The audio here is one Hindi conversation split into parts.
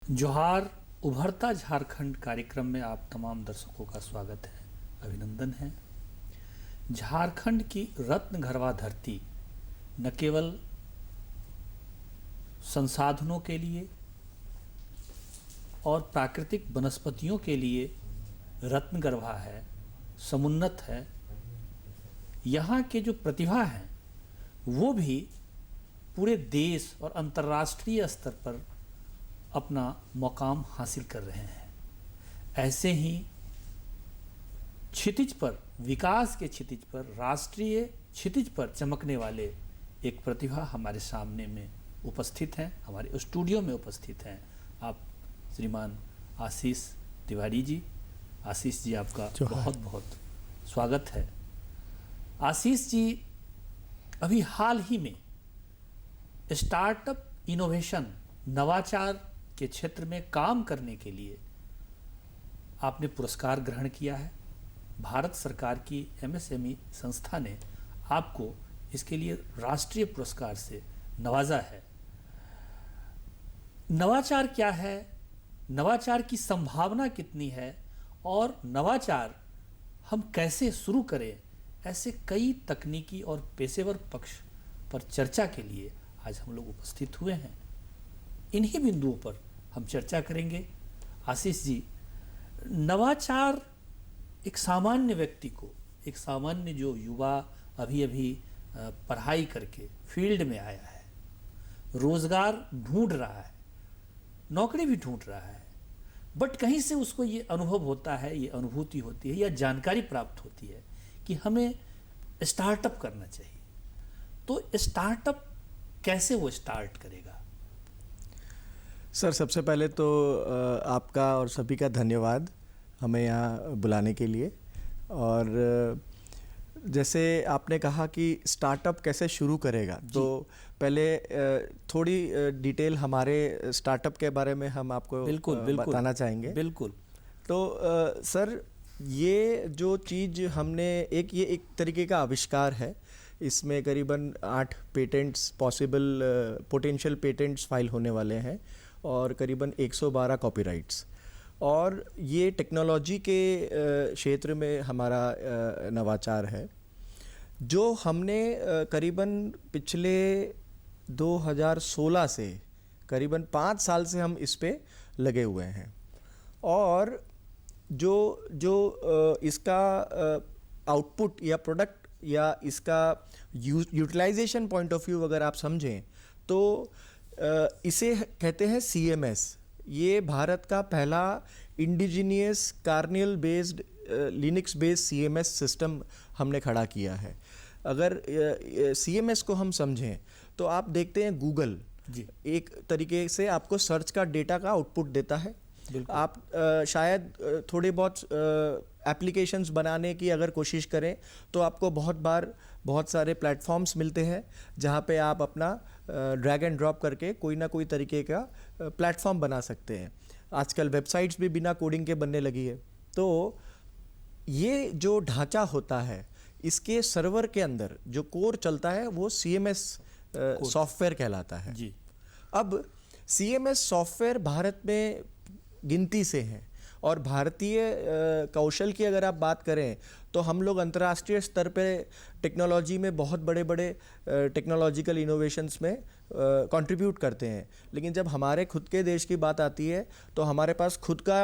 जोहार उभरता झारखंड कार्यक्रम में आप तमाम दर्शकों का स्वागत है, अभिनंदन है। झारखंड की रत्न गरवा धरती न केवल संसाधनों के लिए और प्राकृतिक वनस्पतियों के लिए रत्नगर्भा है, समुन्नत है। यहाँ के जो प्रतिभा हैं वो भी पूरे देश और अंतर्राष्ट्रीय स्तर पर अपना मुकाम हासिल कर रहे हैं। ऐसे ही क्षितिज पर, विकास के क्षितिज पर, राष्ट्रीय क्षितिज पर चमकने वाले एक प्रतिभा हमारे सामने में उपस्थित हैं, हमारे स्टूडियो में उपस्थित हैं। आप श्रीमान आशीष तिवारी जी। आशीष जी, आपका बहुत बहुत स्वागत है। आशीष जी अभी हाल ही में स्टार्टअप इनोवेशन, नवाचार के क्षेत्र में काम करने के लिए आपने पुरस्कार ग्रहण किया है। भारत सरकार की MSME संस्था ने आपको इसके लिए राष्ट्रीय पुरस्कार से नवाजा है। नवाचार क्या है, नवाचार की संभावना कितनी है और नवाचार हम कैसे शुरू करें, ऐसे कई तकनीकी और पेशेवर पक्ष पर चर्चा के लिए आज हम लोग उपस्थित हुए हैं। इन्हीं बिंदुओं पर हम चर्चा करेंगे। आशीष जी, नवाचार एक सामान्य व्यक्ति को, एक सामान्य जो युवा अभी अभी पढ़ाई करके फील्ड में आया है, रोजगार ढूंढ रहा है, नौकरी भी ढूंढ रहा है, बट कहीं से उसको ये अनुभव होता है, ये अनुभूति होती है या जानकारी प्राप्त होती है कि हमें स्टार्टअप करना चाहिए। तो स्टार्टअप कैसे वो स्टार्ट करेगा? सर, सबसे पहले तो आपका और सभी का धन्यवाद हमें यहाँ बुलाने के लिए। और जैसे आपने कहा कि स्टार्टअप कैसे शुरू करेगा, तो पहले थोड़ी डिटेल हमारे स्टार्टअप के बारे में हम आपको बिल्कुल बताना चाहेंगे। बिल्कुल। तो सर, ये जो चीज़ हमने ये एक तरीके का आविष्कार है। इसमें करीबन 8 पेटेंट्स पोटेंशियल पेटेंट्स फाइल होने वाले हैं और करीबन 112 कॉपीराइट्स। और ये टेक्नोलॉजी के क्षेत्र में हमारा नवाचार है, जो हमने करीबन पिछले 2016 से करीबन 5 साल से हम इस पे लगे हुए हैं। और जो इसका आउटपुट या प्रोडक्ट या इसका यूटिलाइजेशन पॉइंट ऑफ व्यू अगर आप समझें तो इसे कहते हैं CMS। ये भारत का पहला indigenous corneal based Linux based CMS system हमने खड़ा किया है। अगर CMS को हम समझें तो आप देखते हैं गूगल एक तरीके से आपको सर्च का डेटा का आउटपुट देता है। आप शायद थोड़े बहुत एप्लीकेशंस बनाने की अगर कोशिश करें तो आपको बहुत सारे प्लेटफॉर्म्स मिलते हैं जहां पे आप अपना ड्रैग एंड ड्रॉप करके कोई ना कोई तरीके का प्लेटफॉर्म बना सकते हैं। आजकल वेबसाइट्स भी बिना कोडिंग के बनने लगी है। तो ये जो ढांचा होता है, इसके सर्वर के अंदर जो कोर चलता है वो CMS सॉफ्टवेयर कहलाता है जी। अब CMS सॉफ्टवेयर भारत में गिनती से हैं और भारतीय कौशल की अगर आप बात करें तो हम लोग अंतर्राष्ट्रीय स्तर पे टेक्नोलॉजी में बहुत बड़े टेक्नोलॉजिकल इनोवेशंस में कंट्रीब्यूट करते हैं। लेकिन जब हमारे खुद के देश की बात आती है तो हमारे पास खुद का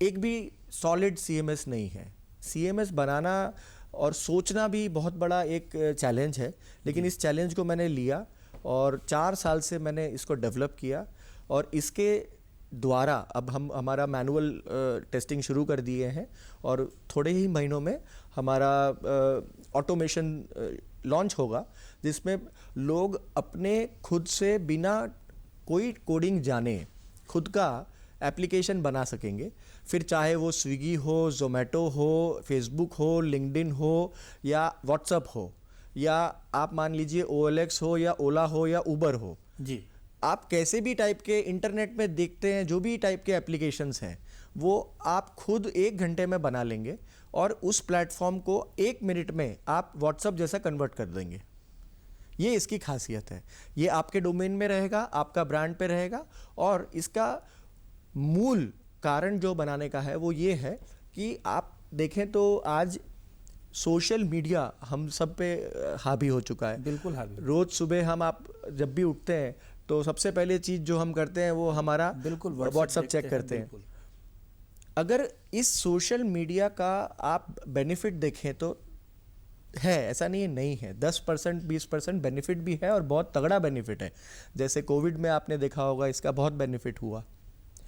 एक भी सॉलिड CMS नहीं है। CMS बनाना और सोचना भी बहुत बड़ा एक चैलेंज है, लेकिन इस चैलेंज को मैंने लिया और 4 साल से मैंने इसको डेवलप किया और इसके द्वारा अब हम हमारा मैनुअल टेस्टिंग शुरू कर दिए हैं और थोड़े ही महीनों में हमारा ऑटोमेशन लॉन्च होगा, जिसमें लोग अपने खुद से बिना कोई कोडिंग जाने खुद का एप्लीकेशन बना सकेंगे। फिर चाहे वो स्विगी हो, ज़ोमैटो हो, फेसबुक हो, लिंक्डइन हो या व्हाट्सएप हो, या आप मान लीजिए OLX हो या ओला हो या उबर हो जी। आप कैसे भी टाइप के इंटरनेट में देखते हैं, जो भी टाइप के एप्लीकेशंस हैं वो आप खुद 1 घंटे में बना लेंगे और उस प्लेटफॉर्म को 1 मिनट में आप व्हाट्सएप जैसा कन्वर्ट कर देंगे। ये इसकी खासियत है। ये आपके डोमेन में रहेगा, आपका ब्रांड पे रहेगा, और इसका मूल कारण जो बनाने का है वो ये है कि आप देखें तो आज सोशल मीडिया हम सब पे हावी हो चुका है। बिल्कुल हावी। रोज सुबह हम आप जब भी उठते हैं तो सबसे पहले चीज जो हम करते हैं वो हमारा बिल्कुल व्हाट्सएप चेक करते हैं। अगर इस सोशल मीडिया का आप बेनिफिट देखें तो है, ऐसा नहीं है। 10% 20% बेनिफिट भी है और बहुत तगड़ा बेनिफिट है। जैसे कोविड में आपने देखा होगा, इसका बहुत बेनिफिट हुआ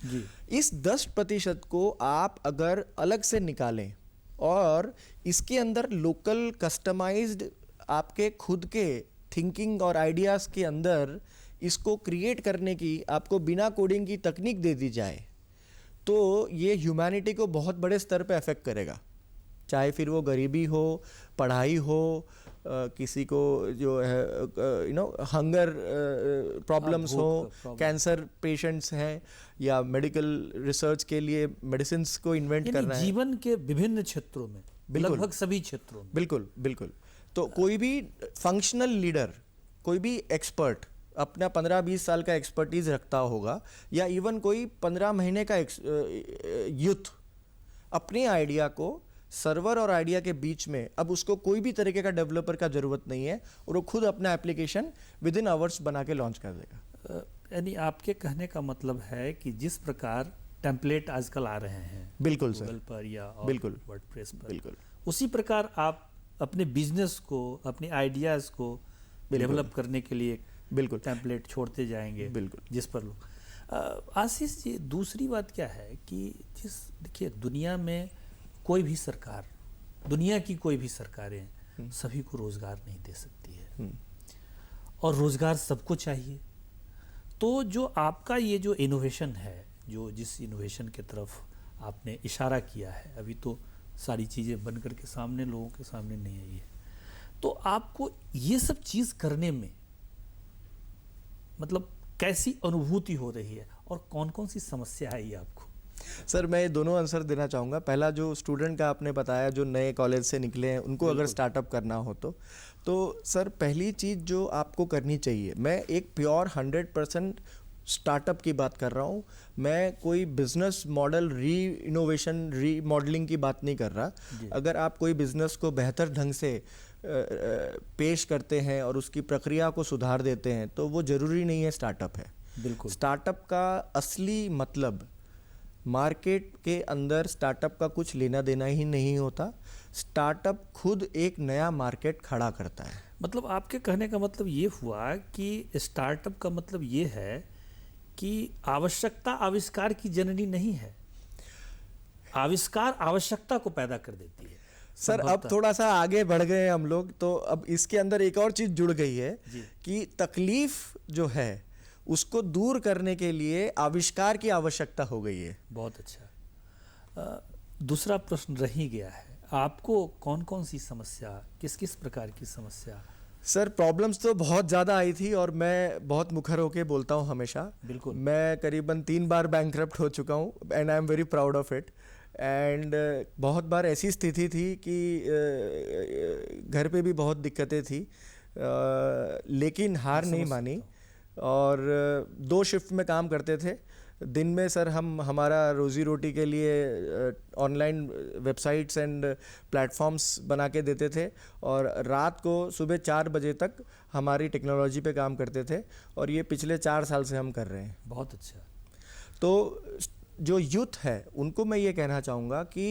जी। इस 10% को आप अगर अलग से निकालें और इसके अंदर लोकल कस्टमाइज्ड आपके खुद के थिंकिंग और आइडियाज़ के अंदर इसको क्रिएट करने की आपको बिना कोडिंग की तकनीक दे दी जाए, तो ये ह्यूमैनिटी को बहुत बड़े स्तर पे अफेक्ट करेगा। चाहे फिर वो गरीबी हो, पढ़ाई हो, किसी को जो है हंगर प्रॉब्लम्स हो, कैंसर पेशेंट्स हैं, या मेडिकल रिसर्च के लिए मेडिसिन्स को इन्वेंट करना है। जीवन के विभिन्न क्षेत्रों में, लगभग सभी क्षेत्रों में। बिल्कुल बिल्कुल। तो कोई भी फंक्शनल लीडर, कोई भी एक्सपर्ट अपना 15-20 साल का एक्सपर्टीज रखता होगा, या इवन कोई 15 महीने का यूथ अपने आइडिया को सर्वर और आइडिया के बीच में, अब उसको कोई भी तरीके का डेवलपर का जरूरत नहीं है और वो खुद अपना एप्लीकेशन विद इन आवर्स बना के लॉन्च कर देगा। यानी आपके कहने का मतलब है कि जिस प्रकार टेम्पलेट आजकल आ रहे हैं बिल्कुल गूगल पर या बिल्कुल वर्डप्रेस पर, बिल्कुल उसी प्रकार आप अपने बिजनेस को, अपने आइडियाज़ को डेवलप करने के लिए बिल्कुल टेम्पलेट छोड़ते जाएंगे, बिल्कुल, जिस पर लोग। आशीष जी, दूसरी बात क्या है कि देखिए दुनिया में कोई भी सरकार, दुनिया की कोई भी सरकारें सभी को रोजगार नहीं दे सकती है, और रोजगार सबको चाहिए। तो जो आपका ये जो इनोवेशन है, जो जिस इनोवेशन के तरफ आपने इशारा किया है, अभी तो सारी चीज़ें बन करके सामने लोगों के सामने नहीं आई है, तो आपको ये सब चीज़ करने में मतलब कैसी अनुभूति हो रही है और कौन कौन सी समस्या है ये आपको? सर, मैं दोनों आंसर देना चाहूँगा। पहला जो स्टूडेंट का आपने बताया, जो नए कॉलेज से निकले हैं, उनको अगर स्टार्टअप करना हो तो सर पहली चीज़ जो आपको करनी चाहिए, मैं एक प्योर 100% स्टार्टअप की बात कर रहा हूँ, मैं कोई बिजनेस मॉडल रीइनोवेशन, रीमॉडलिंग की बात नहीं कर रहा। अगर आप कोई बिजनेस को बेहतर ढंग से पेश करते हैं और उसकी प्रक्रिया को सुधार देते हैं तो वो ज़रूरी नहीं है स्टार्टअप है। बिल्कुल। स्टार्टअप का असली मतलब मार्केट के अंदर स्टार्टअप का कुछ लेना देना ही नहीं होता। स्टार्टअप खुद एक नया मार्केट खड़ा करता है। मतलब आपके कहने का मतलब ये हुआ कि स्टार्टअप का मतलब ये है कि आवश्यकता आविष्कार की जननी नहीं है, आविष्कार आवश्यकता को पैदा कर देती है। सर, अब थोड़ा सा आगे बढ़ गए हैं हम लोग, तो अब इसके अंदर एक और चीज जुड़ गई है कि तकलीफ जो है उसको दूर करने के लिए आविष्कार की आवश्यकता हो गई है। बहुत अच्छा। दूसरा प्रश्न रह ही गया है, आपको कौन कौन सी समस्या, किस किस प्रकार की समस्या? सर, प्रॉब्लम्स तो बहुत ज़्यादा आई थी और मैं बहुत मुखर होके बोलता हूँ हमेशा। बिल्कुल। मैं करीबन 3 बार बैंकक्रप्ट हो चुका हूँ and I am very proud of it. And बहुत बार ऐसी स्थिति थी कि घर पे भी बहुत दिक्कतें थी, लेकिन हार नहीं मानी और 2 शिफ्ट में काम करते थे। दिन में सर हम हमारा रोजी रोटी के लिए ऑनलाइन वेबसाइट्स एंड प्लेटफॉर्म्स बना के देते थे और रात को सुबह 4 बजे तक हमारी टेक्नोलॉजी पे काम करते थे और ये पिछले 4 साल से हम कर रहे हैं। बहुत अच्छा। तो जो यूथ है उनको मैं ये कहना चाहूँगा कि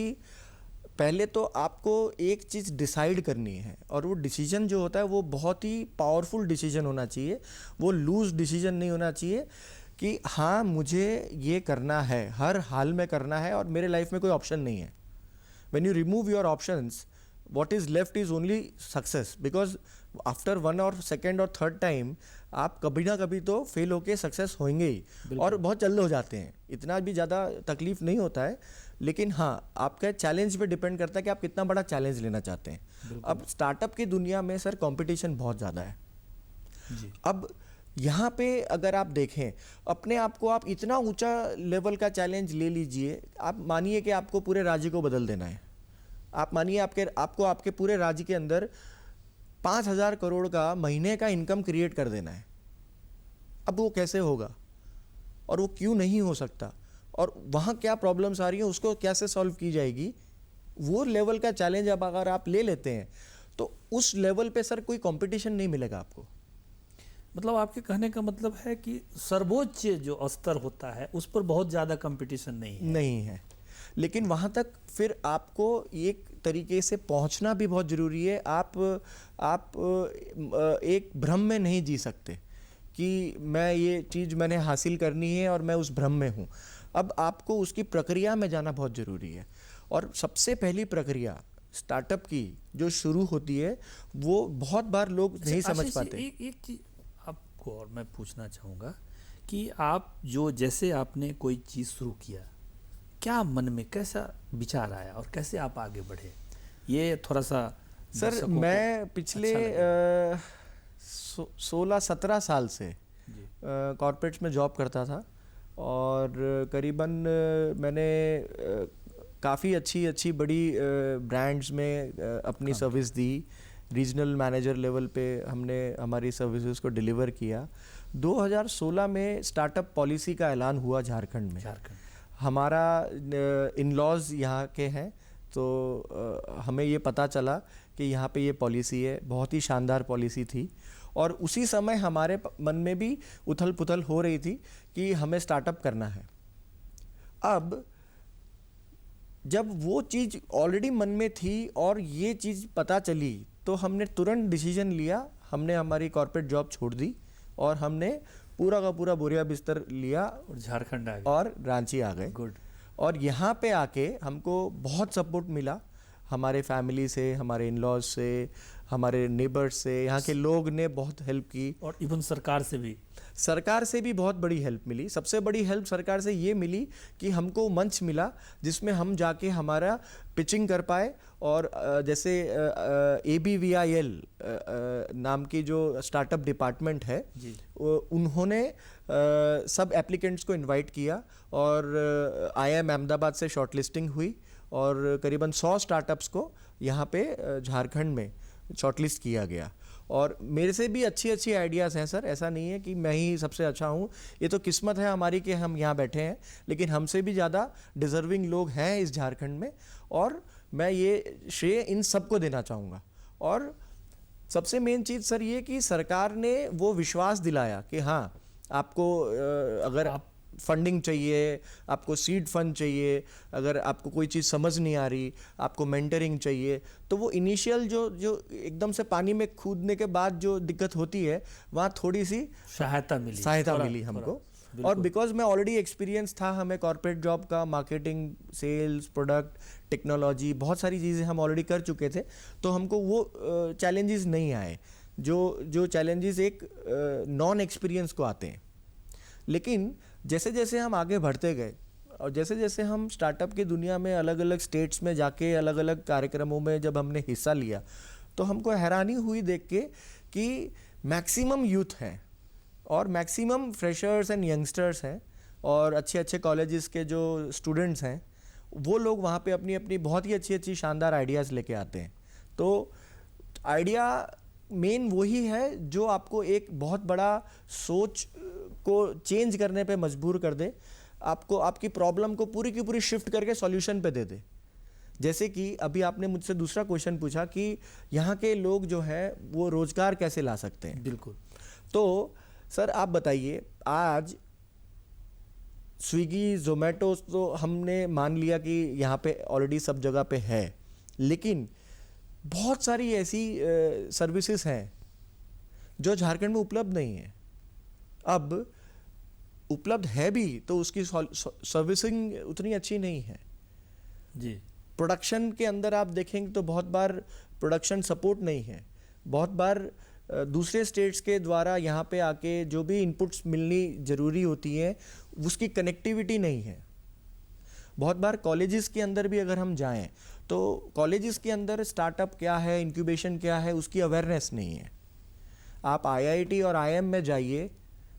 पहले तो आपको एक चीज़ डिसाइड करनी है और वो डिसीजन जो होता है वो बहुत ही पावरफुल डिसीजन होना चाहिए। वो लूज डिसीजन नहीं होना चाहिए कि हाँ मुझे ये करना है, हर हाल में करना है और मेरे लाइफ में कोई ऑप्शन नहीं है। When you remove your options, what is left is only success, because after 1 और 2nd और 3rd टाइम आप कभी ना कभी तो फेल होके सक्सेस होंगे ही और बहुत जल्द हो जाते हैं। इतना भी ज़्यादा तकलीफ नहीं होता है, लेकिन हाँ आपका चैलेंज पे डिपेंड करता है कि आप कितना बड़ा चैलेंज लेना चाहते हैं। अब स्टार्टअप की दुनिया में सर कंपटीशन बहुत ज़्यादा है जी। अब यहाँ पे अगर आप देखें अपने आप को, आप इतना ऊंचा लेवल का चैलेंज ले लीजिए। आप मानिए कि आपको पूरे राज्य को बदल देना है। आप मानिए आपको आपके पूरे राज्य के अंदर 5,000 करोड़ का महीने का इनकम क्रिएट कर देना है। अब वो कैसे होगा और वो क्यों नहीं हो सकता और वहाँ क्या प्रॉब्लम्स आ रही हैं उसको कैसे सॉल्व की जाएगी, वो लेवल का चैलेंज अब अगर आप ले लेते हैं तो उस लेवल पे सर कोई कंपटीशन नहीं मिलेगा आपको। मतलब आपके कहने का मतलब है कि सर्वोच्च जो स्तर होता है उस पर बहुत ज़्यादा कंपटीशन नहीं है। लेकिन वहाँ तक फिर आपको एक तरीके से पहुँचना भी बहुत ज़रूरी है। आप एक भ्रम में नहीं जी सकते कि मैं ये चीज़ मैंने हासिल करनी है और मैं उस भ्रम में हूँ। अब आपको उसकी प्रक्रिया में जाना बहुत ज़रूरी है और सबसे पहली प्रक्रिया स्टार्टअप की जो शुरू होती है वो बहुत बार लोग नहीं समझ पाते। एक चीज़ आपको और मैं पूछना चाहूँगा कि आप जो जैसे आपने कोई चीज़ शुरू किया, क्या मन में कैसा विचार आया और कैसे आप आगे बढ़े, ये थोड़ा सा सर मैं पिछले 16-17 साल से कॉर्पोरेट्स में जॉब करता था और करीबन मैंने काफ़ी अच्छी बड़ी ब्रांड्स में अपनी सर्विस दी। रीजनल मैनेजर लेवल पे हमने हमारी सर्विसेज को डिलीवर किया। 2016 में स्टार्टअप पॉलिसी का ऐलान हुआ झारखंड में। हमारा इन-लॉज यहाँ के हैं तो हमें ये पता चला कि यहाँ पे ये पॉलिसी है। बहुत ही शानदार पॉलिसी थी और उसी समय हमारे मन में भी उथल पुथल हो रही थी कि हमें स्टार्टअप करना है। अब जब वो चीज़ ऑलरेडी मन में थी और ये चीज़ पता चली तो हमने तुरंत डिसीजन लिया। हमने हमारी कॉर्पोरेट जॉब छोड़ दी और हमने पूरा का पूरा बोरिया बिस्तर लिया और झारखंड आ गए और रांची आ गए। गुड। और यहाँ पे आके हमको बहुत सपोर्ट मिला हमारे फैमिली से, हमारे इन-लॉज से, हमारे नेबर्स से। यहाँ के लोग ने बहुत हेल्प की और इवन सरकार से भी बहुत बड़ी हेल्प मिली। सबसे बड़ी हेल्प सरकार से ये मिली कि हमको मंच मिला जिसमें हम जाके हमारा पिचिंग कर पाए और जैसे ABVIL नाम की जो स्टार्टअप डिपार्टमेंट है उन्होंने सब एप्लीकेंट्स को इनवाइट किया और IIM अहमदाबाद से शॉर्टलिस्टिंग हुई और करीबन 100 स्टार्टअप्स को यहाँ पे झारखंड में शॉर्टलिस्ट किया गया। और मेरे से भी अच्छी आइडियाज़ हैं सर, ऐसा नहीं है कि मैं ही सबसे अच्छा हूँ। ये तो किस्मत है हमारी कि हम यहाँ बैठे हैं, लेकिन हमसे भी ज़्यादा डिज़र्विंग लोग हैं इस झारखंड में और मैं ये श्रेय इन सबको देना चाहूँगा। और सबसे मेन चीज़ सर ये कि सरकार ने वो विश्वास दिलाया कि हाँ आपको अगर आप फंडिंग चाहिए, आपको सीड फंड चाहिए, अगर आपको कोई चीज़ समझ नहीं आ रही, आपको मेंटरिंग चाहिए, तो वो इनिशियल जो एकदम से पानी में कूदने के बाद जो दिक्कत होती है वहाँ थोड़ी सी सहायता मिली हमको। और बिकॉज मैं ऑलरेडी एक्सपीरियंस था हमें कॉर्पोरेट जॉब का, मार्केटिंग, सेल्स, प्रोडक्ट, टेक्नोलॉजी, बहुत सारी चीज़ें हम ऑलरेडी कर चुके थे, तो हमको वो चैलेंजेस नहीं आए जो चैलेंजेस एक नॉन एक्सपीरियंस को आते हैं। लेकिन जैसे जैसे हम आगे बढ़ते गए और जैसे जैसे हम स्टार्टअप की दुनिया में अलग अलग स्टेट्स में जाके अलग अलग कार्यक्रमों में जब हमने हिस्सा लिया तो हमको हैरानी हुई देख के कि मैक्सिमम यूथ हैं और मैक्सिमम फ्रेशर्स एंड यंगस्टर्स हैं और अच्छे कॉलेजेस के जो स्टूडेंट्स हैं वो लोग वहाँ पे अपनी अपनी बहुत ही अच्छी शानदार आइडियाज़ लेके आते हैं। तो आइडिया मेन वही है जो आपको एक बहुत बड़ा सोच को चेंज करने पे मजबूर कर दे, आपको आपकी प्रॉब्लम को पूरी की पूरी शिफ्ट करके सॉल्यूशन पे दे दे। जैसे कि अभी आपने मुझसे दूसरा क्वेश्चन पूछा कि यहाँ के लोग जो हैं वो रोजगार कैसे ला सकते हैं। बिल्कुल। तो सर आप बताइए, आज स्विगी, जोमेटो तो हमने मान लिया कि यहाँ पे ऑलरेडी सब जगह पे है, लेकिन बहुत सारी ऐसी सर्विसेज हैं जो झारखंड में उपलब्ध नहीं है। अब उपलब्ध है भी तो उसकी सर्विसिंग उतनी अच्छी नहीं है जी। प्रोडक्शन के अंदर आप देखेंगे तो बहुत बार प्रोडक्शन सपोर्ट नहीं है। बहुत बार दूसरे स्टेट्स के द्वारा यहाँ पे आके जो भी इनपुट्स मिलनी ज़रूरी होती है उसकी कनेक्टिविटी नहीं है। बहुत बार कॉलेजेस के अंदर भी अगर हम जाएं तो कॉलेजेस के अंदर स्टार्टअप क्या है, इंक्यूबेशन क्या है, उसकी अवेयरनेस नहीं है। आप IIT और IIM में जाइए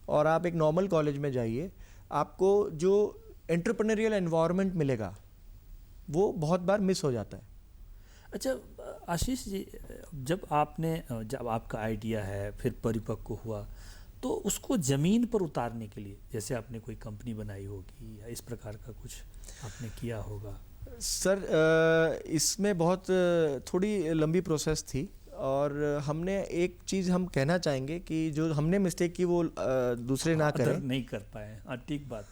और आप एक नॉर्मल कॉलेज में जाइए, आपको जो एंटरप्रेन्योरियल एनवायरनमेंट मिलेगा वो बहुत बार मिस हो जाता है। अच्छा, आशीष जी, जब आपका आइडिया है फिर परिपक्व हुआ, तो उसको ज़मीन पर उतारने के लिए जैसे आपने कोई कंपनी बनाई होगी या इस प्रकार का कुछ आपने किया होगा? सर इसमें बहुत थोड़ी लंबी प्रोसेस थी, और हमने एक चीज़ हम कहना चाहेंगे कि जो हमने मिस्टेक की वो दूसरे ना करें। नहीं कर पाए, हाँ ठीक बात।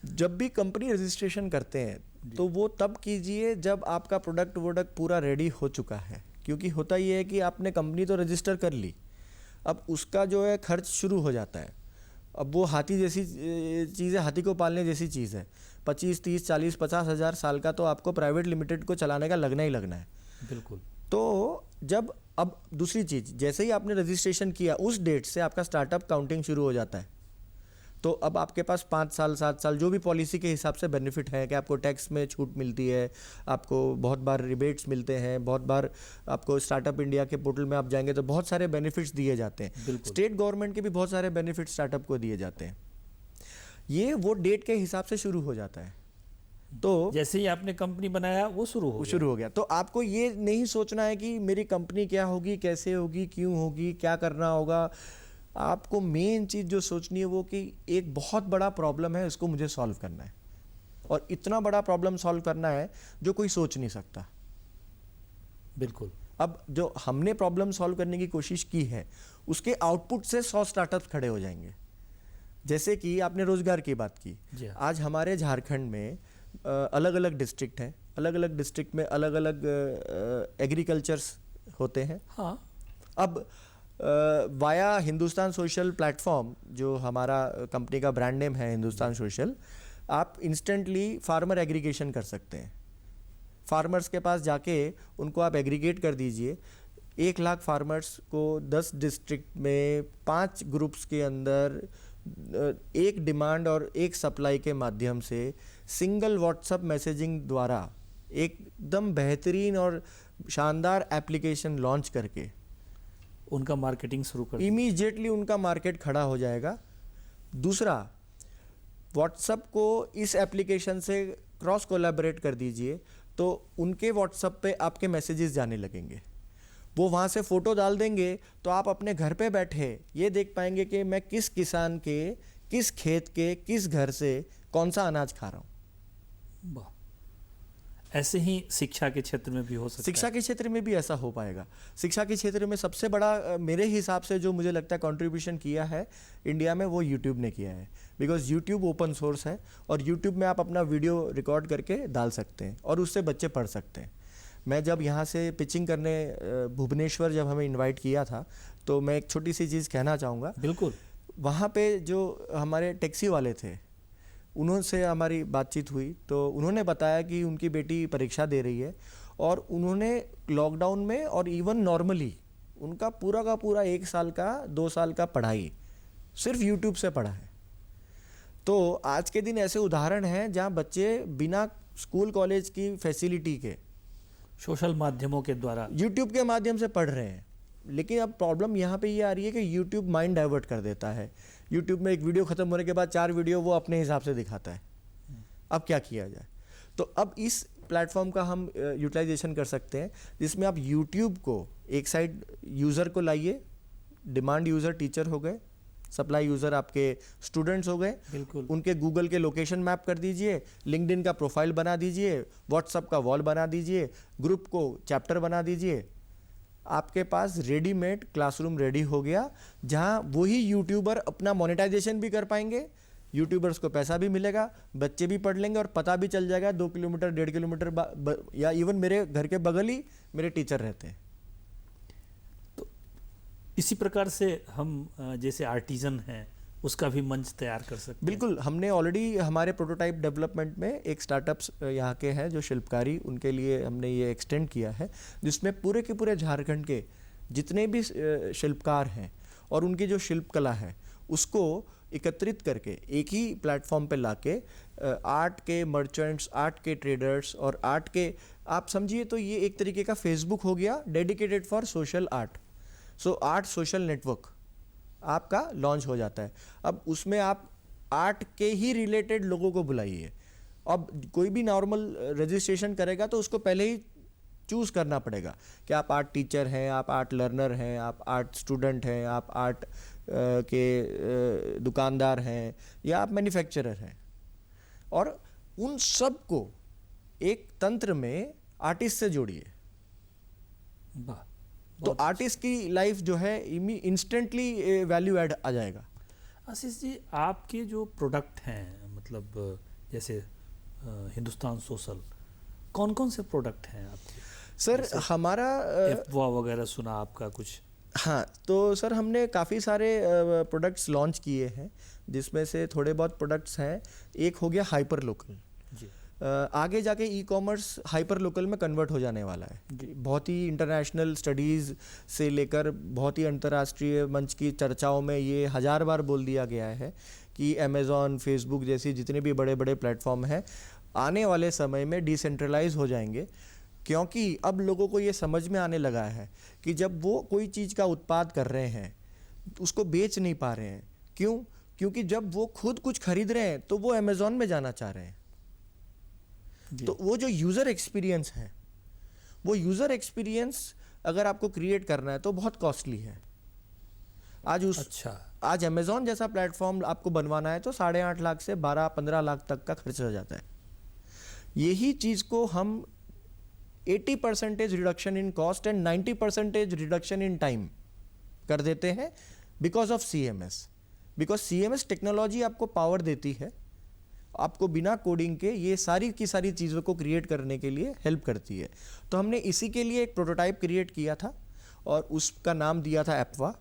जब भी कंपनी रजिस्ट्रेशन करते हैं तो वो तब कीजिए जब आपका प्रोडक्ट वोडक्ट पूरा रेडी हो चुका है, क्योंकि होता ये है कि आपने कंपनी तो रजिस्टर कर ली, अब उसका जो है खर्च शुरू हो जाता है। अब वो हाथी जैसी चीज़ है, हाथी को पालने जैसी चीज़ है। 25, 30, 40, 50 हज़ार साल का तो आपको प्राइवेट लिमिटेड को चलाने का लगना ही लगना है। बिल्कुल। तो जब अब दूसरी चीज़, जैसे ही आपने रजिस्ट्रेशन किया उस डेट से आपका स्टार्टअप काउंटिंग शुरू हो जाता है। तो अब आपके पास 5 साल 7 साल जो भी पॉलिसी के हिसाब से बेनिफिट है कि आपको टैक्स में छूट मिलती है, आपको बहुत बार रिबेट्स मिलते हैं, बहुत बार आपको स्टार्टअप इंडिया के पोर्टल में आप जाएंगे तो बहुत सारे बेनिफिट्स दिए जाते हैं। स्टेट गवर्नमेंट के भी बहुत सारे बेनिफिट स्टार्टअप को दिए जाते हैं। ये वो डेट के हिसाब से शुरू हो जाता है। तो जैसे ही आपने कंपनी बनाया वो शुरू हो गया। तो आपको ये नहीं सोचना है कि मेरी कंपनी क्या होगी, कैसे होगी, क्यों होगी, क्या करना होगा। आपको मेन चीज़ जो सोचनी है वो कि एक बहुत बड़ा प्रॉब्लम है, इसको मुझे सॉल्व करना है, और इतना बड़ा प्रॉब्लम सॉल्व करना है जो कोई सोच नहीं सकता। बिल्कुल। अब जो हमने प्रॉब्लम सॉल्व करने की कोशिश की है उसके आउटपुट से 100 स्टार्टअप्स खड़े हो जाएंगे। जैसे कि आपने रोजगार की बात की, आज हमारे झारखंड में अलग अलग डिस्ट्रिक्ट हैं, अलग अलग डिस्ट्रिक्ट में अलग अलग एग्रीकल्चर्स होते हैं। हाँ। अब वाया हिंदुस्तान सोशल प्लेटफॉर्म, जो हमारा कंपनी का ब्रांड नेम है हिंदुस्तान सोशल, आप इंस्टेंटली फार्मर एग्रीगेशन कर सकते हैं। फार्मर्स के पास जाके उनको आप एग्रीगेट कर दीजिए। 1 लाख फार्मर्स को 10 डिस्ट्रिक्ट में 5 ग्रुप्स के अंदर एक डिमांड और एक सप्लाई के माध्यम से सिंगल व्हाट्सएप मैसेजिंग द्वारा एकदम बेहतरीन और शानदार एप्लीकेशन लॉन्च करके उनका मार्केटिंग शुरू कर इमीडिएटली उनका मार्केट खड़ा हो जाएगा। दूसरा, व्हाट्सएप को इस एप्लीकेशन से क्रॉस कोलैबोरेट कर दीजिए तो उनके व्हाट्सएप पे आपके मैसेजेस जाने लगेंगे। वो वहाँ से फ़ोटो डाल देंगे तो आप अपने घर पे बैठे ये देख पाएंगे कि मैं किस किसान के, किस खेत के, किस घर से कौन सा अनाज खा रहा हूँ। वाह। ऐसे ही शिक्षा के क्षेत्र में भी हो सकता है। शिक्षा के क्षेत्र में भी ऐसा हो पाएगा। शिक्षा के क्षेत्र में सबसे बड़ा मेरे हिसाब से जो मुझे लगता है कंट्रीब्यूशन किया है इंडिया में वो यूट्यूब ने किया है, बिकॉज यूट्यूब ओपन सोर्स है और यूट्यूब में आप अपना वीडियो रिकॉर्ड करके डाल सकते हैं और उससे बच्चे पढ़ सकते हैं। मैं जब यहाँ से पिचिंग करने भुवनेश्वर जब हमें इन्वाइट किया था तो मैं एक छोटी सी चीज़ कहना चाहूँगा। बिल्कुल। वहाँ पे जो हमारे टैक्सी वाले थे उन्होंने हमारी बातचीत हुई तो उन्होंने बताया कि उनकी बेटी परीक्षा दे रही है और उन्होंने लॉकडाउन में और इवन नॉर्मली उनका पूरा का पूरा 1 साल का 2 साल का पढ़ाई सिर्फ यूट्यूब से पढ़ा है। तो आज के दिन ऐसे उदाहरण हैं जहाँ बच्चे बिना स्कूल कॉलेज की फैसिलिटी के सोशल माध्यमों के द्वारा यूट्यूब के माध्यम से पढ़ रहे हैं। लेकिन अब प्रॉब्लम यहाँ पे ये आ रही है कि यूट्यूब माइंड डाइवर्ट कर देता है। यूट्यूब में एक वीडियो खत्म होने के बाद 4 वीडियो वो अपने हिसाब से दिखाता है। अब क्या किया जाए? तो अब इस प्लेटफॉर्म का हम यूटिलाइजेशन कर सकते हैं जिसमें आप यूट्यूब को एक साइड यूज़र को लाइए, डिमांड यूज़र टीचर हो गए, सप्लाई यूज़र आपके स्टूडेंट्स हो गए, बिल्कुल उनके गूगल के लोकेशन मैप कर दीजिए, लिंक्डइन का प्रोफाइल बना दीजिए, व्हाट्सएप का वॉल बना दीजिए, ग्रुप को चैप्टर बना दीजिए। आपके पास रेडीमेड क्लासरूम रेडी हो गया जहां वही यूट्यूबर अपना मोनेटाइजेशन भी कर पाएंगे, यूट्यूबर्स को पैसा भी मिलेगा, बच्चे भी पढ़ लेंगे और पता भी चल जाएगा 2 किलोमीटर 1.5 किलोमीटर या इवन मेरे घर के बगल ही मेरे टीचर रहते हैं। तो इसी प्रकार से हम जैसे आर्टिजन हैं उसका भी मंच तैयार कर सकते हैं। बिल्कुल, हमने ऑलरेडी हमारे प्रोटोटाइप डेवलपमेंट में एक स्टार्टअप्स यहाँ के हैं जो शिल्पकारी, उनके लिए हमने ये एक्सटेंड किया है जिसमें पूरे के पूरे झारखंड के जितने भी शिल्पकार हैं और उनकी जो शिल्पकला है उसको एकत्रित करके एक ही प्लेटफॉर्म पे लाके आर्ट के मर्चेंट्स, आर्ट के ट्रेडर्स और आर्ट के, आप समझिए तो ये एक तरीके का फेसबुक हो गया dedicated for social art. So art social network आपका लॉन्च हो जाता है। अब उसमें आप आर्ट के ही रिलेटेड लोगों को बुलाइए। अब कोई भी नॉर्मल रजिस्ट्रेशन करेगा तो उसको पहले ही चूज़ करना पड़ेगा कि आप आर्ट टीचर हैं, आप आर्ट लर्नर हैं, आप आर्ट स्टूडेंट हैं, आप आर्ट के दुकानदार हैं, या आप मैन्युफैक्चरर हैं। और उन सब को एक तंत्र में आर्टिस्ट से जोड़िए, वाह, तो आर्टिस्ट की लाइफ जो है इंस्टेंटली वैल्यू ऐड आ जाएगा। आशीष जी, आपके जो प्रोडक्ट हैं, मतलब जैसे हिंदुस्तान सोशल, कौन कौन से प्रोडक्ट हैं आपके? सर हमारा एफवा वगैरह सुना आपका कुछ? हाँ, तो सर हमने काफ़ी सारे प्रोडक्ट्स लॉन्च किए हैं, जिसमें से थोड़े बहुत प्रोडक्ट्स हैं। एक हो गया हाइपर लोकल जी। आगे जाके ई कॉमर्स हाइपर लोकल में कन्वर्ट हो जाने वाला है। बहुत ही इंटरनेशनल स्टडीज़ से लेकर बहुत ही अंतर्राष्ट्रीय मंच की चर्चाओं में ये 1000 बार बोल दिया गया है कि अमेज़ॉन, फेसबुक जैसी जितने भी बड़े बड़े प्लेटफॉर्म हैं आने वाले समय में डिसेंट्रलाइज हो जाएंगे, क्योंकि अब लोगों को ये समझ में आने लगा है कि जब वो कोई चीज़ का उत्पाद कर रहे हैं उसको बेच नहीं पा रहे हैं। क्यों? क्योंकि जब वो खुद कुछ खरीद रहे हैं तो वो अमेज़ॉन में जाना चाह रहे हैं। तो वो जो यूज़र एक्सपीरियंस है, वो यूज़र एक्सपीरियंस अगर आपको क्रिएट करना है तो बहुत कॉस्टली है। आज अमेज़ॉन जैसा प्लेटफॉर्म आपको बनवाना है तो 8.5 लाख से 12-15 लाख तक का खर्च हो जाता है। यही चीज़ को हम 80% reduction in cost and 90% reduction in time कर देते हैं because of CMS। Because CMS technology आपको पावर देती है, आपको बिना कोडिंग के ये सारी की सारी चीज़ों को क्रिएट करने के लिए हेल्प करती है। तो हमने इसी के लिए एक प्रोटोटाइप क्रिएट किया था और उसका नाम दिया था एपवा।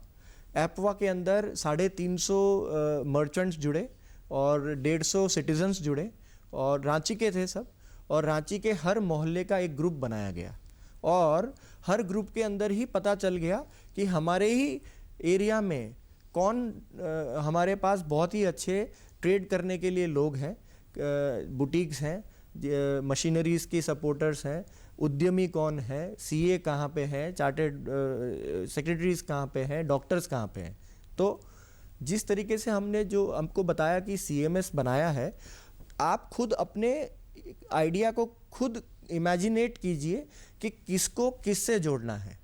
एपवा के अंदर 350 मर्चेंट्स जुड़े और 150 सिटीजन्स जुड़े और रांची के थे सब, और रांची के हर मोहल्ले का एक ग्रुप बनाया गया और हर ग्रुप के अंदर ही पता चल गया कि हमारे ही एरिया में कौन हमारे पास बहुत ही अच्छे ट्रेड करने के लिए लोग हैं, बुटीक्स हैं, मशीनरीज़ की सपोर्टर्स हैं, उद्यमी कौन है, CA कहाँ पे हैं, चार्टेड सेक्रेटरीज कहाँ पे हैं, डॉक्टर्स कहाँ पे हैं। तो जिस तरीके से हमने जो हमको बताया कि CMS बनाया है, आप खुद अपने आइडिया को खुद इमेजिनेट कीजिए कि किसको किससे जोड़ना है,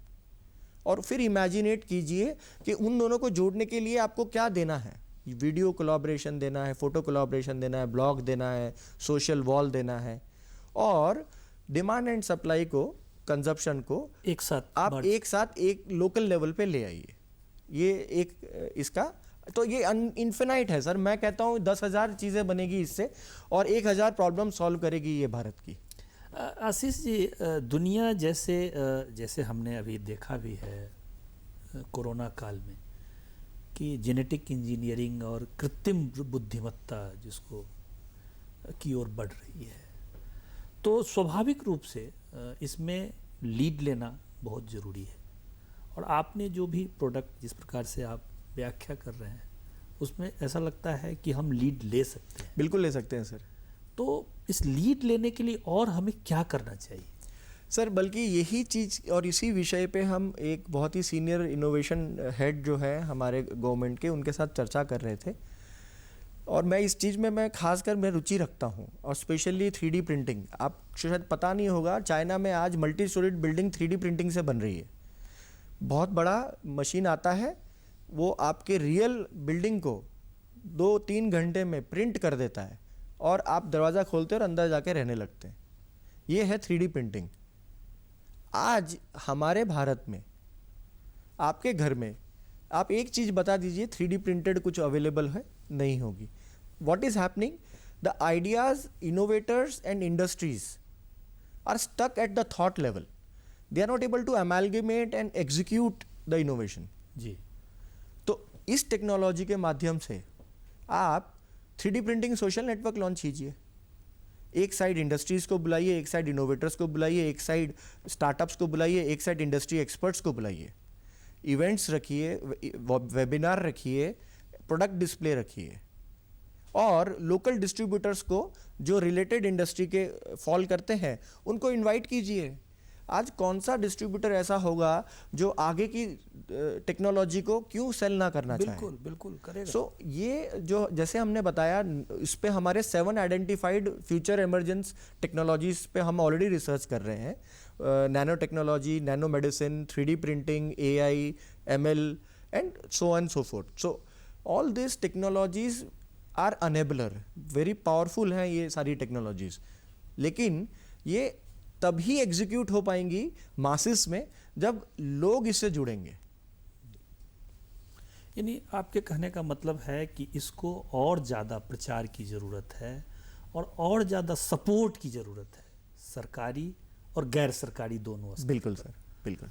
और फिर इमेजिनेट कीजिए कि उन दोनों को जोड़ने के लिए आपको क्या देना है। वीडियो कोलैबोरेशन देना है, फोटो कोलैबोरेशन देना है, ब्लॉग देना है, सोशल वॉल देना है, और डिमांड एंड सप्लाई को, कंजप्शन को एक साथ एक लोकल लेवल पे ले आइए। ये एक इसका तो ये इन्फिनाइट है सर। मैं कहता हूँ 10,000 चीज़ें बनेगी इससे और 1,000 प्रॉब्लम सॉल्व करेगी ये भारत की। आशीष जी, दुनिया जैसे हमने अभी देखा भी है कोरोना काल में कि जेनेटिक इंजीनियरिंग और कृत्रिम बुद्धिमत्ता जिसको की ओर बढ़ रही है, तो स्वाभाविक रूप से इसमें लीड लेना बहुत ज़रूरी है। और आपने जो भी प्रोडक्ट जिस प्रकार से आप व्याख्या कर रहे हैं उसमें ऐसा लगता है कि हम लीड ले सकते हैं। बिल्कुल ले सकते हैं सर। तो इस लीड लेने के लिए और हमें क्या करना चाहिए सर? बल्कि यही चीज़ और इसी विषय पे हम एक बहुत ही सीनियर इनोवेशन हेड जो है हमारे गवर्नमेंट के, उनके साथ चर्चा कर रहे थे। और मैं इस चीज़ में मैं खासकर मैं रुचि रखता हूँ, और स्पेशली 3D प्रिंटिंग। आप शायद पता नहीं होगा, चाइना में आज multi storeyed building 3D printing से बन रही है। बहुत बड़ा मशीन आता है, वो आपके रियल बिल्डिंग को 2-3 घंटे में प्रिंट कर देता है और आप दरवाज़ा खोलते और अंदर जाके रहने लगते हैं। ये है 3D प्रिंटिंग। आज हमारे भारत में आपके घर में आप एक चीज़ बता दीजिए 3D प्रिंटेड कुछ अवेलेबल है, नहीं होगी। What is happening? The ideas, innovators and industries are stuck at the thought level. They are not able to amalgamate and execute the innovation. जी। तो इस टेक्नोलॉजी के माध्यम से आप 3D printing social network launch कीजिए। एक साइड इंडस्ट्रीज़ को बुलाइए, एक साइड इनोवेटर्स को बुलाइए, एक साइड स्टार्टअप्स को बुलाइए, एक साइड इंडस्ट्री एक्सपर्ट्स को बुलाइए। इवेंट्स रखिए, वेबिनार रखिए, प्रोडक्ट डिस्प्ले रखिए, और लोकल डिस्ट्रीब्यूटर्स को जो रिलेटेड इंडस्ट्री के फॉल करते हैं उनको इनवाइट कीजिए। आज कौन सा डिस्ट्रीब्यूटर ऐसा होगा जो आगे की टेक्नोलॉजी को क्यों सेल ना करना चाहे? बिल्कुल बिल्कुल करेगा। सो ये जो जैसे हमने बताया, इस पे हमारे 7 आइडेंटिफाइड फ्यूचर इमरजेंस टेक्नोलॉजीज पे हम ऑलरेडी रिसर्च कर रहे हैं। Nano technology, nano medicine, 3D printing, AI, ML and so on so forth. So all this technologies are enabler, very powerful हैं ये सारी टेक्नोलॉजीज, लेकिन ये तभी एग्जीक्यूट हो पाएंगी मासिस में जब लोग इससे जुड़ेंगे। यानी आपके कहने का मतलब है कि इसको और ज़्यादा प्रचार की ज़रूरत है और ज़्यादा सपोर्ट की ज़रूरत है, सरकारी और गैर सरकारी दोनों स्तर। बिल्कुल सर, बिल्कुल।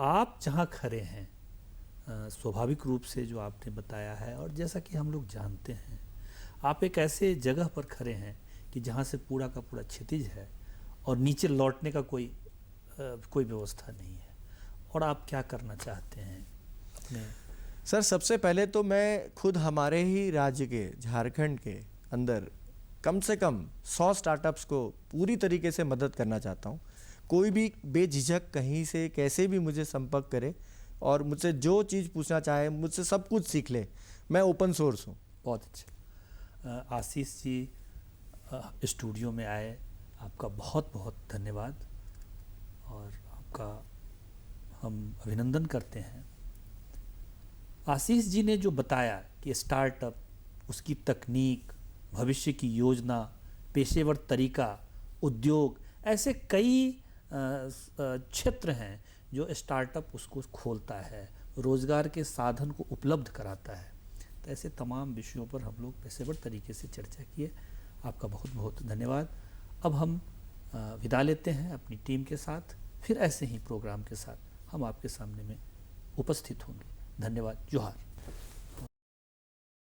आप जहाँ खड़े हैं, स्वाभाविक रूप से जो आपने बताया है, और जैसा कि हम लोग जानते हैं, आप एक ऐसे जगह पर खड़े हैं कि जहाँ से पूरा का पूरा क्षितिज है और नीचे लौटने का कोई व्यवस्था नहीं है। और आप क्या करना चाहते हैं अपने? सर, सबसे पहले तो मैं खुद हमारे ही राज्य के, झारखंड के अंदर कम से कम 100 स्टार्टअप्स को पूरी तरीके से मदद करना चाहता हूँ। कोई भी बेझिझक कहीं से कैसे भी मुझे संपर्क करे और मुझसे जो चीज़ पूछना चाहे, मुझसे सब कुछ सीख ले। मैं ओपन सोर्स हूँ। बहुत अच्छा। आशीष जी स्टूडियो में आए, आपका बहुत बहुत धन्यवाद और आपका हम अभिनंदन करते हैं। आशीष जी ने जो बताया कि स्टार्टअप, उसकी तकनीक, भविष्य की योजना, पेशेवर तरीका, उद्योग, ऐसे कई क्षेत्र हैं जो स्टार्टअप उसको खोलता है, रोज़गार के साधन को उपलब्ध कराता है। तो ऐसे तमाम विषयों पर हम लोग पेशेवर तरीके से चर्चा किए। आपका बहुत बहुत धन्यवाद। अब हम विदा लेते हैं अपनी टीम के साथ। फिर ऐसे ही प्रोग्राम के साथ हम आपके सामने में उपस्थित होंगे। धन्यवाद। जोहार।